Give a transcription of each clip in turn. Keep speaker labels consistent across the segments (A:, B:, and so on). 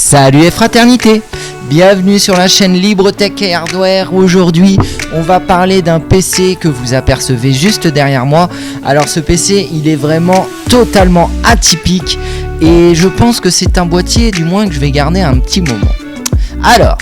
A: Salut et fraternité, bienvenue sur la chaîne Libre Tech et Hardware. Aujourd'hui, on va parler d'un PC que vous apercevez juste derrière moi. Alors ce PC, il est vraiment totalement atypique et je pense que c'est un boîtier du moins que je vais garder un petit moment. Alors,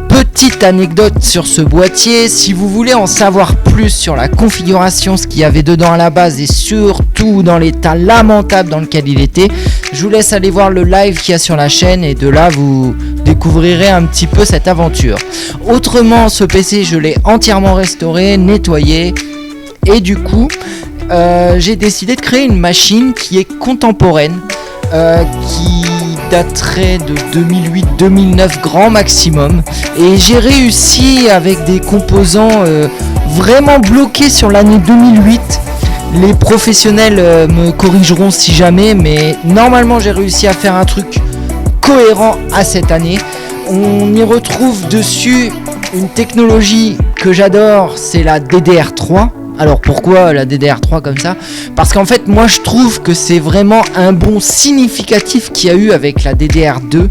A: petite anecdote sur ce boîtier, si vous voulez en savoir plus sur la configuration, ce qu'il y avait dedans à la base et surtout dans l'état lamentable dans lequel il était, je vous laisse aller voir le live qu'il y a sur la chaîne et de là vous découvrirez un petit peu cette aventure. Autrement, ce PC je l'ai entièrement restauré, nettoyé et du coup j'ai décidé de créer une machine qui est contemporaine, qui daterait de 2008-2009 grand maximum, et j'ai réussi avec des composants vraiment bloqués sur l'année 2008. Les professionnels me corrigeront si jamais, mais normalement j'ai réussi à faire un truc cohérent à cette année. On y retrouve dessus une technologie que j'adore, c'est la DDR3. Alors pourquoi la DDR3 comme ça ? Parce qu'en fait moi je trouve que c'est vraiment un bond significatif qu'il y a eu avec la DDR2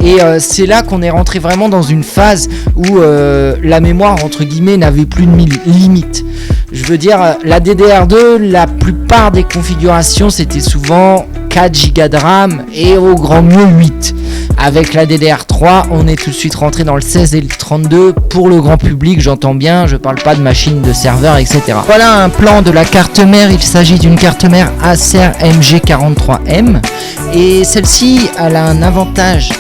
A: et c'est là qu'on est rentré vraiment dans une phase où la mémoire entre guillemets n'avait plus de limite. Je veux dire, la DDR2, la plupart des configurations c'était souvent 4 Go de RAM et au grand mieux 8. Avec la DDR3, on est tout de suite rentré dans le 16 et le 32 pour le grand public, j'entends bien, je parle pas de machines de serveur, etc. Voilà un plan de la carte mère, il s'agit d'une carte mère Acer MG43M et celle-ci, elle a un avantage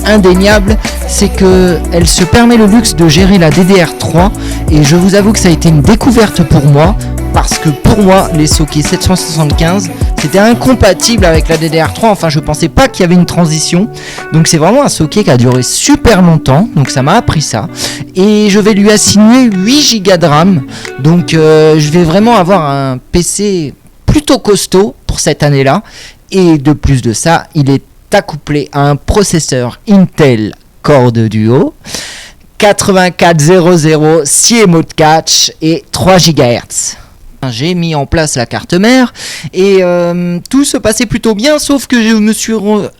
A: indéniable, c'est que elle se permet le luxe de gérer la DDR3 et je vous avoue que ça a été une découverte pour moi parce que pour moi les sockets 775 c'était incompatible avec la DDR3, enfin je pensais pas qu'il y avait une transition, donc c'est vraiment un socket qui a duré super longtemps, donc ça m'a appris ça, et je vais lui assigner 8 Go de RAM, donc je vais vraiment avoir un PC plutôt costaud pour cette année là, et de plus de ça, il est accouplé à un processeur Intel Core Duo, 8400, 6 mots de catch et 3 GHz. J'ai mis en place la carte mère et tout se passait plutôt bien, sauf que je me suis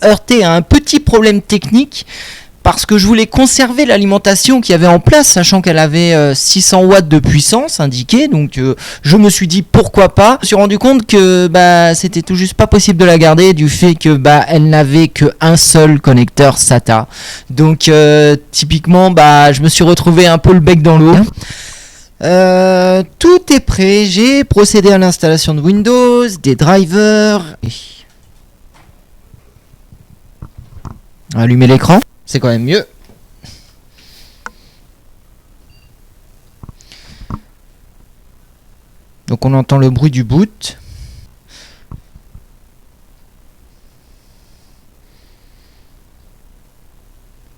A: heurté à un petit problème technique parce que je voulais conserver l'alimentation qu'il y avait en place, sachant qu'elle avait 600 watts de puissance indiquée, donc je me suis dit pourquoi pas. Je me suis rendu compte que c'était tout juste pas possible de la garder du fait que elle n'avait qu'un seul connecteur SATA, donc typiquement je me suis retrouvé un peu le bec dans l'eau. Tout est prêt, j'ai procédé à l'installation de Windows, des drivers. Allumer l'écran, c'est quand même mieux. Donc on entend le bruit du boot.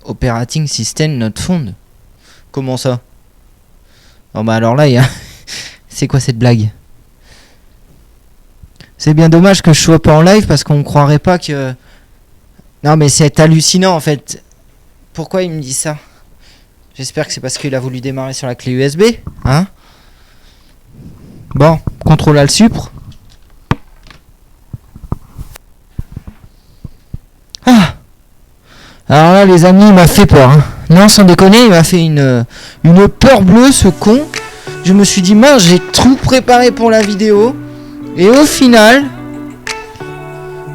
A: Operating System not found. Comment ça ? Oh alors là, c'est quoi cette blague ? C'est bien dommage que je sois pas en live parce qu'on ne croirait pas que... Non mais c'est hallucinant en fait. Pourquoi il me dit ça ? J'espère que c'est parce qu'il a voulu démarrer sur la clé USB, hein ? Bon, contrôle Alt Supr. Ah ! Alors là les amis, il m'a fait peur, hein. Non, sans déconner, il m'a fait une peur bleue, ce con. Je me suis dit, mince, j'ai tout préparé pour la vidéo. Et au final...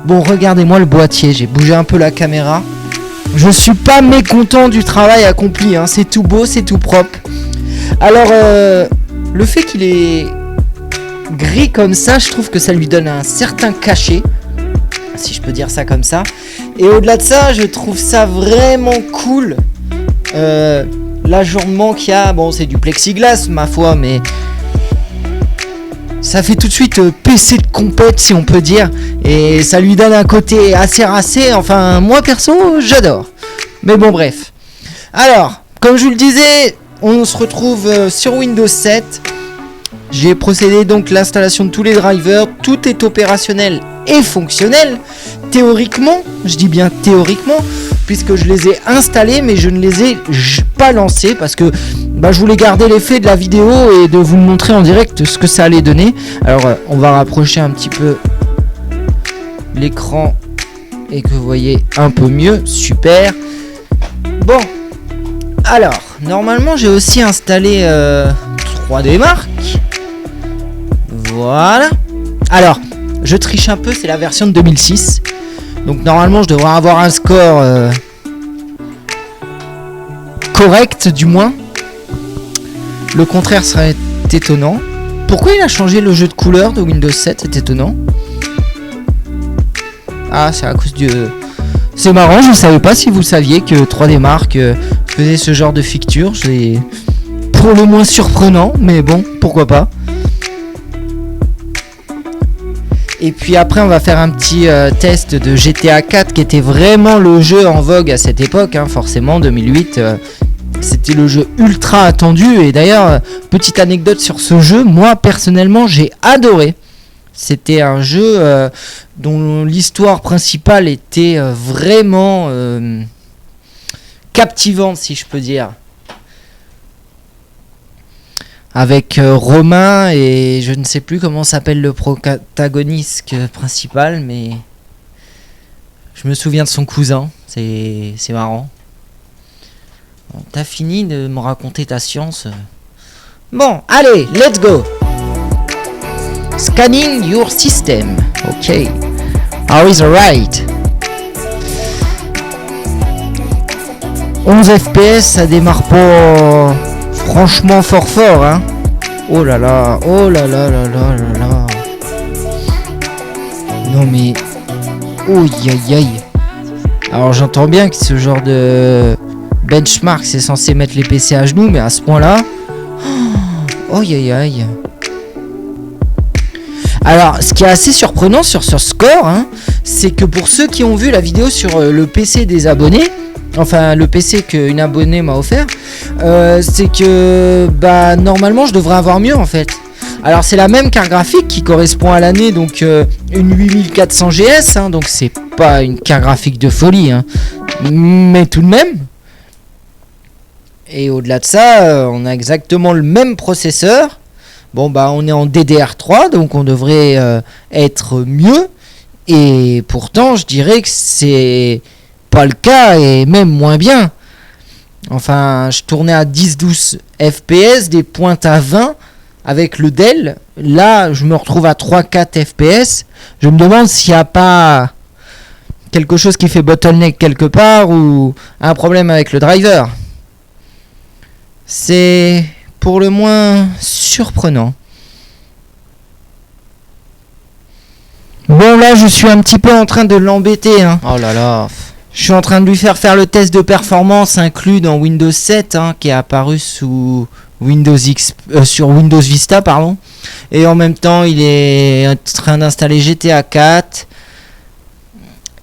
A: Bon, regardez-moi le boîtier, j'ai bougé un peu la caméra. Je suis pas mécontent du travail accompli, hein. C'est tout beau, c'est tout propre. Alors, le fait qu'il est gris comme ça, je trouve que ça lui donne un certain cachet. Si je peux dire ça comme ça. Et au-delà de ça, je trouve ça vraiment cool. L'ajournement qu'il y a, bon c'est du plexiglas ma foi, mais ça fait tout de suite PC de compète si on peut dire, et ça lui donne un côté assez racé, enfin moi perso j'adore. Mais bon bref. Alors, comme je vous le disais, on se retrouve sur Windows 7. J'ai procédé donc à l'installation de tous les drivers, tout est opérationnel et fonctionnel. Théoriquement, je dis bien théoriquement, puisque je les ai installés mais je ne les ai pas lancés parce que je voulais garder l'effet de la vidéo et de vous montrer en direct ce que ça allait donner. Alors on va rapprocher un petit peu l'écran et que vous voyez un peu mieux, super. Bon, alors, normalement j'ai aussi installé 3D Mark. Voilà. Alors, je triche un peu, c'est la version de 2006. Donc normalement je devrais avoir un score correct du moins. Le contraire serait étonnant. Pourquoi il a changé le jeu de couleurs de Windows 7? C'est étonnant. Ah, c'est à cause du... C'est marrant, je ne savais pas si vous saviez que 3D Mark faisait ce genre de fixture. C'est pour le moins surprenant, mais bon, pourquoi pas. Et puis après, on va faire un petit test de GTA 4 qui était vraiment le jeu en vogue à cette époque, hein, forcément, 2008. C'était le jeu ultra attendu. Et d'ailleurs, petite anecdote sur ce jeu, moi personnellement, j'ai adoré. C'était un jeu dont l'histoire principale était vraiment captivante, si je peux dire. Avec Romain et je ne sais plus comment s'appelle le protagoniste principal, mais je me souviens de son cousin. C'est marrant. Bon, t'as fini de me raconter ta science. Bon, allez, let's go. Scanning your system. Ok. How is right? 11 FPS, ça démarre pas franchement fort, hein. Oh là là, oh là là là là là là. Non mais... Oh aïe aïe. Alors j'entends bien que ce genre de benchmark c'est censé mettre les PC à genoux, mais à ce point-là... Oh aïe aïe. Alors, ce qui est assez surprenant sur ce score, hein, c'est que pour ceux qui ont vu la vidéo sur le PC des abonnés, enfin le PC qu'une abonnée m'a offert, c'est que bah normalement je devrais avoir mieux en fait. Alors c'est la même carte graphique qui correspond à l'année, donc une 8400 GS, hein, donc c'est pas une carte graphique de folie, hein, mais tout de même. Et au-delà de ça, on a exactement le même processeur. Bon bah on est en DDR3, donc on devrait être mieux. Et pourtant je dirais que c'est pas le cas et même moins bien. Enfin je tournais à 10-12 FPS, des pointes à 20 avec le Dell. Là je me retrouve à 3-4 FPS. Je me demande s'il n'y a pas quelque chose qui fait bottleneck quelque part ou un problème avec le driver. C'est... pour le moins surprenant. Bon là je suis un petit peu en train de l'embêter, hein. Oh là là. Je suis en train de lui faire le test de performance inclus dans Windows 7, hein, qui est apparu sous Windows sur Windows Vista, pardon. Et en même temps il est en train d'installer GTA 4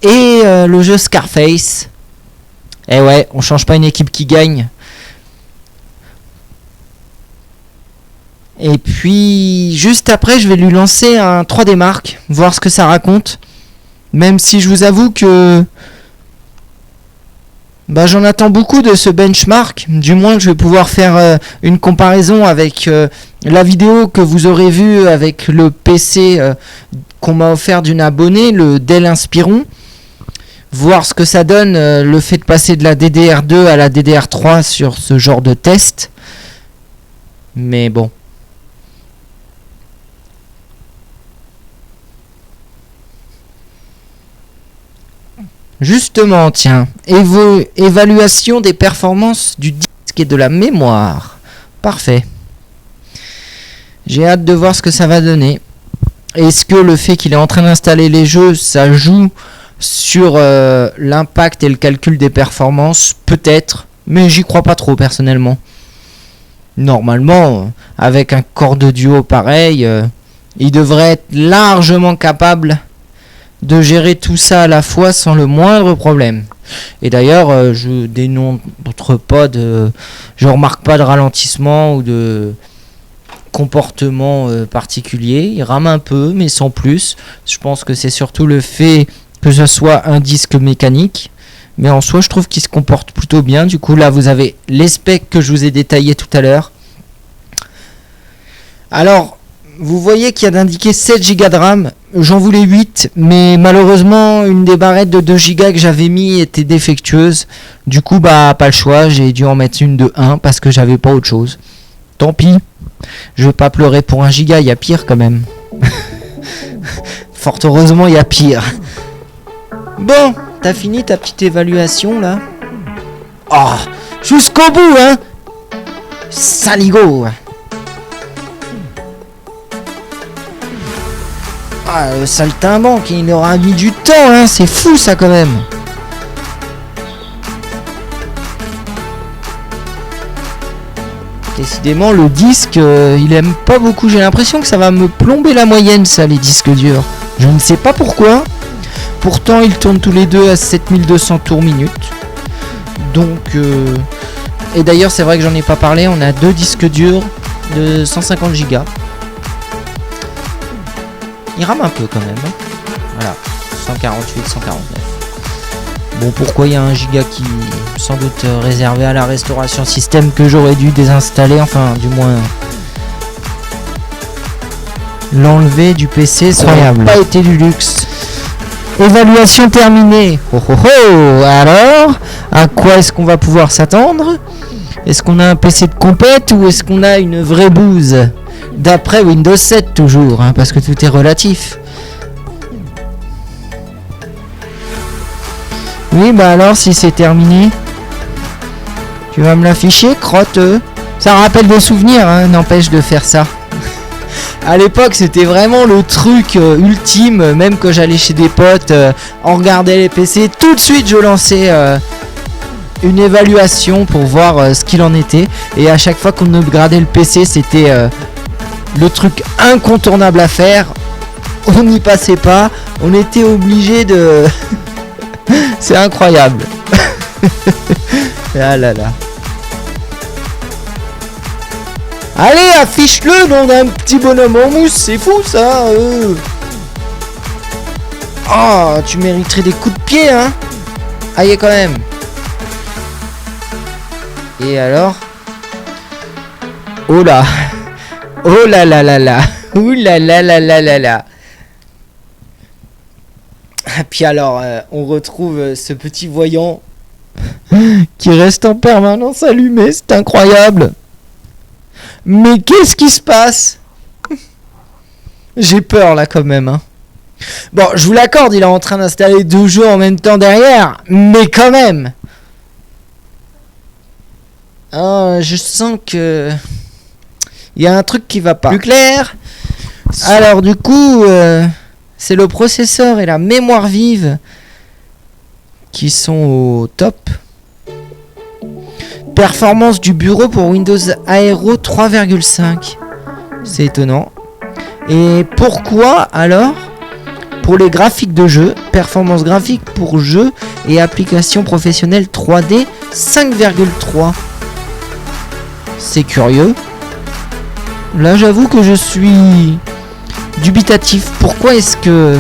A: et le jeu Scarface. Et ouais, on change pas une équipe qui gagne. Et puis, juste après, je vais lui lancer un 3D Mark, voir ce que ça raconte. Même si je vous avoue que bah, j'en attends beaucoup de ce benchmark. Du moins, je vais pouvoir faire une comparaison avec la vidéo que vous aurez vue avec le PC qu'on m'a offert d'une abonnée, le Dell Inspiron. Voir ce que ça donne, le fait de passer de la DDR2 à la DDR3 sur ce genre de test. Mais bon. Justement, tiens, évaluation des performances du disque et de la mémoire. Parfait. J'ai hâte de voir ce que ça va donner. Est-ce que le fait qu'il est en train d'installer les jeux, ça joue sur l'impact et le calcul des performances? Peut-être, mais j'y crois pas trop personnellement. Normalement, avec un corps de duo pareil, il devrait être largement capable de gérer tout ça à la fois sans le moindre problème. Et d'ailleurs, je dénontre pas je remarque pas de ralentissement ou de comportement particulier. Il rame un peu, mais sans plus. Je pense que c'est surtout le fait que ce soit un disque mécanique. Mais en soi, je trouve qu'il se comporte plutôt bien. Du coup, là, vous avez les specs que je vous ai détaillés tout à l'heure. Alors, vous voyez qu'il y a d'indiqué 7 Go de RAM. j'en voulais 8, mais malheureusement une des barrettes de 2 Go que j'avais mis était défectueuse. Du coup bah pas le choix, j'ai dû en mettre une de 1 parce que j'avais pas autre chose. Tant pis, je vais pas pleurer pour 1 giga, il y a pire quand même. Fort heureusement il y a pire. Bon, t'as fini ta petite évaluation là? Oh, jusqu'au bout hein. Saligo. Ah, le saltimbanque, il aura mis du temps, hein, c'est fou ça quand même. Décidément, le disque, il aime pas beaucoup. J'ai l'impression que ça va me plomber la moyenne, ça, les disques durs. Je ne sais pas pourquoi. Pourtant, ils tournent tous les deux à 7200 tours minute. Donc, et d'ailleurs, c'est vrai que j'en ai pas parlé. On a 2 disques durs de 150 Go. Il rame un peu quand même. Voilà, 148, 149. Bon, pourquoi il y a 1 giga qui sans doute réservé à la restauration système que j'aurais dû désinstaller, enfin du moins l'enlever du PC, ça n'aurait pas été du luxe. Évaluation terminée. Oh oh oh. Alors, à quoi est-ce qu'on va pouvoir s'attendre? Est-ce qu'on a un PC de compète ou est-ce qu'on a une vraie bouse? D'après Windows 7 toujours, hein, parce que tout est relatif. Oui, bah alors si c'est terminé, tu vas me l'afficher, crotte. Ça rappelle des souvenirs, hein, n'empêche de faire ça. À l'époque, c'était vraiment le truc ultime, même quand j'allais chez des potes, on regardait les PC, tout de suite je lançais une évaluation pour voir ce qu'il en était. Et à chaque fois qu'on upgradait le PC, c'était le truc incontournable à faire. On n'y passait pas, on était obligé de... C'est incroyable. Ah là là. Allez, affiche-le nom d'un petit bonhomme en mousse, c'est fou ça. Oh, tu mériterais des coups de pied, hein. Aïe quand même. Et alors? Oh là. Oh là là là là. Ouh là là là là là là. Et puis alors, on retrouve ce petit voyant qui reste en permanence allumé, c'est incroyable. Mais qu'est-ce qui se passe? J'ai peur là quand même. Hein. Bon, je vous l'accorde, il est en train d'installer 2 jeux en même temps derrière, mais quand même. Oh, je sens que il y a un truc qui va pas. Plus clair. Alors du coup, c'est le processeur et la mémoire vive qui sont au top. Performance du bureau pour Windows Aero 3,5. C'est étonnant. Et pourquoi alors? Pour les graphiques de jeu, performance graphique pour jeux et applications professionnelles 3D 5,3. C'est curieux. Là, j'avoue que je suis dubitatif. Pourquoi est-ce que...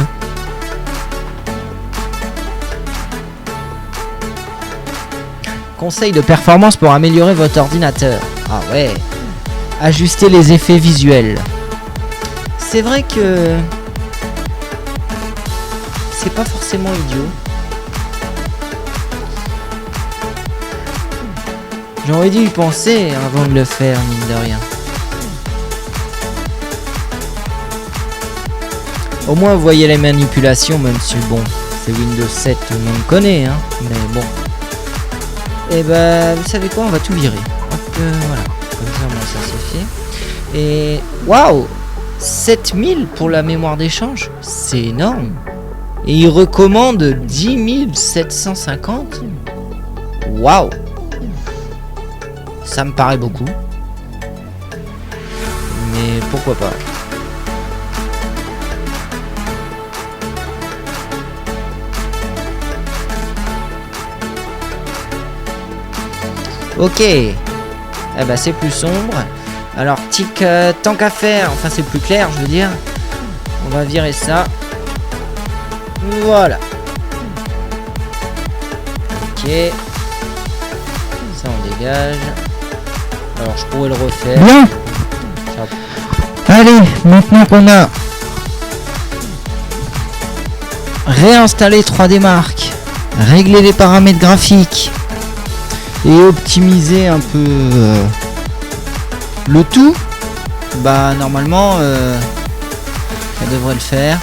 A: Conseil de performance pour améliorer votre ordinateur. Ah ouais. Ajuster les effets visuels. C'est vrai que... c'est pas forcément idiot. J'aurais dû y penser avant de le faire, mine de rien. Au moins vous voyez les manipulations, même si bon, c'est Windows 7, tout le monde connaît, hein. Mais bon. Et bah, vous savez quoi, on va tout virer. Hop, voilà. Comme ça, moi, ça c'est fait. Et waouh, 7000 pour la mémoire d'échange, c'est énorme. Et il recommande 10 750. Waouh. Ça me paraît beaucoup. Mais pourquoi pas. Ok. Eh ben c'est plus sombre. Alors tic, tant qu'à faire, enfin c'est plus clair je veux dire. On va virer ça. Voilà. Ok. Ça on dégage. Alors je pourrais le refaire. Bien. Ça... Allez, maintenant qu'on a réinstaller 3D Mark, régler les paramètres graphiques et optimiser un peu le tout, bah normalement ça devrait le faire.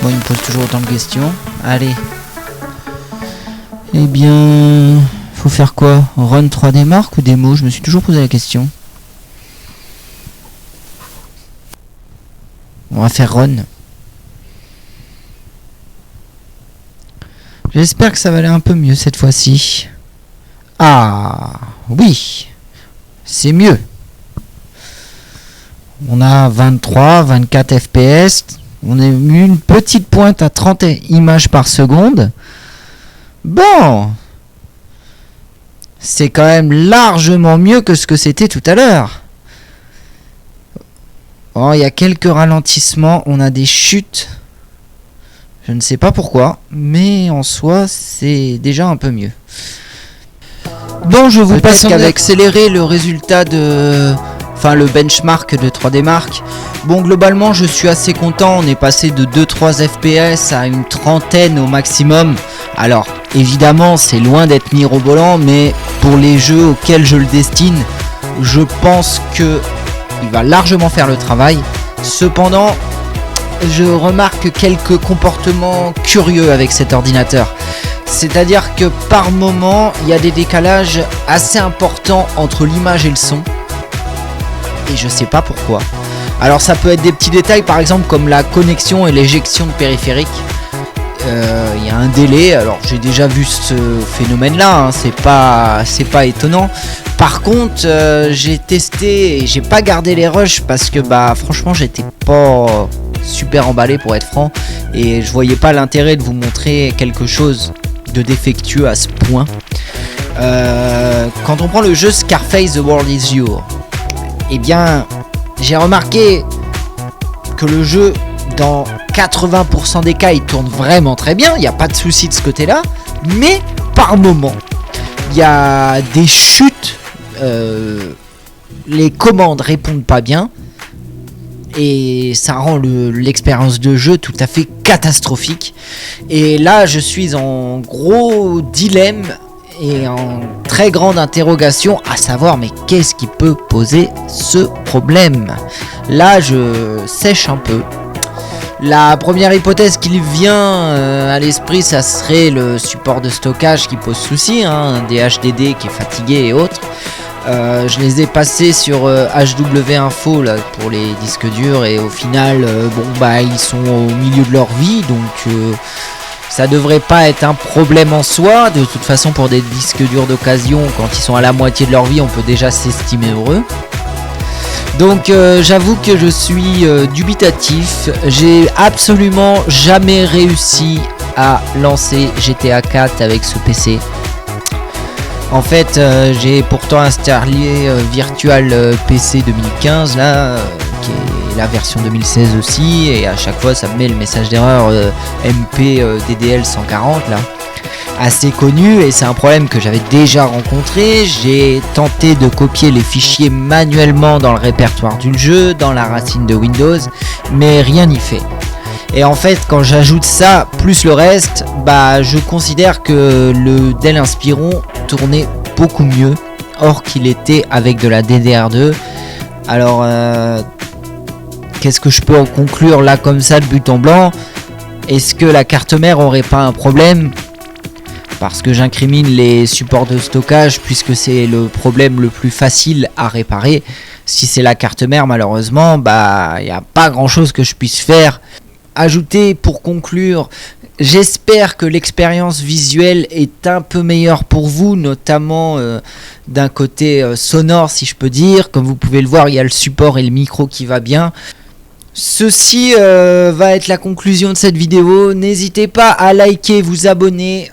A: Bon, il me pose toujours autant de questions. Allez. Eh bien, faut faire quoi? Run 3D Mark ou démo? Je me suis toujours posé la question. On va faire run. J'espère que ça va aller un peu mieux cette fois-ci. Ah, oui. C'est mieux. On a 23, 24 FPS. On a eu une petite pointe à 30 images par seconde. Bon. C'est quand même largement mieux que ce que c'était tout à l'heure. Oh, il y a quelques ralentissements. On a des chutes. Je ne sais pas pourquoi. Mais en soi, c'est déjà un peu mieux. Bon, je vous passe qu'avec accélérer le résultat de... Enfin, le benchmark de 3D Mark. Bon, globalement, je suis assez content. On est passé de 2-3 FPS à une trentaine au maximum. Alors, évidemment, c'est loin d'être mirobolant, mais pour les jeux auxquels je le destine, je pense que il va largement faire le travail. Cependant, je remarque quelques comportements curieux avec cet ordinateur. C'est-à-dire que par moment, il y a des décalages assez importants entre l'image et le son. Et je sais pas pourquoi. Alors ça peut être des petits détails, par exemple comme la connexion et l'éjection de périphériques. Il y a un délai. Alors j'ai déjà vu ce phénomène là, hein. C'est pas étonnant. Par contre j'ai testé et j'ai pas gardé les rushs parce que bah franchement j'étais pas super emballé pour être franc. Et je voyais pas l'intérêt de vous montrer quelque chose de défectueux à ce point. Quand on prend le jeu Scarface The World Is Yours, eh bien j'ai remarqué que le jeu dans 80% des cas il tourne vraiment très bien, il n'y a pas de souci de ce côté là, mais par moment il y a des chutes, les commandes répondent pas bien et ça rend l'expérience de jeu tout à fait catastrophique. Et là je suis en gros dilemme et en très grande interrogation à savoir mais qu'est-ce qui peut poser ce problème. Là je sèche un peu. La première hypothèse qui vient à l'esprit, ça serait le support de stockage qui pose souci, hein, des HDD qui est fatigué et autres. Je les ai passés sur HW Info là, pour les disques durs et au final bon bah ils sont au milieu de leur vie, donc ça devrait pas être un problème en soi. De toute façon pour des disques durs d'occasion, quand ils sont à la moitié de leur vie, on peut déjà s'estimer heureux. Donc j'avoue que je suis dubitatif. J'ai absolument jamais réussi à lancer GTA 4 avec ce PC. En fait j'ai pourtant installé Virtual PC 2015 là, qui est la version 2016 aussi, et à chaque fois ça me met le message d'erreur MP DDL 140 là, assez connu, et c'est un problème que j'avais déjà rencontré. J'ai tenté de copier les fichiers manuellement dans le répertoire du jeu, dans la racine de Windows, mais rien n'y fait. Et en fait quand j'ajoute ça plus le reste, bah je considère que le Dell Inspiron tournait beaucoup mieux, or qu'il était avec de la DDR2. Alors qu'est-ce que je peux en conclure là comme ça de but en blanc? Est-ce que la carte mère aurait pas un problème? Parce que j'incrimine les supports de stockage puisque c'est le problème le plus facile à réparer. Si c'est la carte mère, malheureusement, bah il n'y a pas grand chose que je puisse faire. Ajouter pour conclure, j'espère que l'expérience visuelle est un peu meilleure pour vous, notamment d'un côté sonore si je peux dire. Comme vous pouvez le voir, il y a le support et le micro qui va bien. Ceci va être la conclusion de cette vidéo. N'hésitez pas à liker, vous abonner.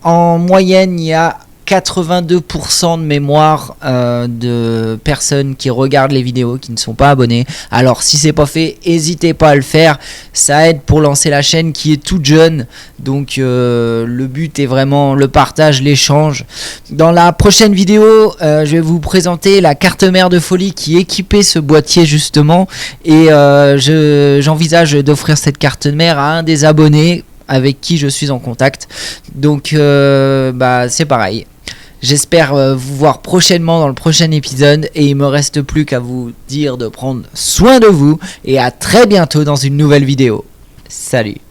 A: En moyenne, il y a 82% de mémoire de personnes qui regardent les vidéos qui ne sont pas abonnées. Alors si c'est pas fait, n'hésitez pas à le faire, ça aide pour lancer la chaîne qui est toute jeune, donc le but est vraiment le partage, l'échange. Dans la prochaine vidéo, je vais vous présenter la carte mère de folie qui équipait ce boîtier justement, et j'envisage d'offrir cette carte mère à un des abonnés avec qui je suis en contact. Donc c'est pareil. J'espère vous voir prochainement dans le prochain épisode, et il me reste plus qu'à vous dire de prendre soin de vous, et à très bientôt dans une nouvelle vidéo. Salut.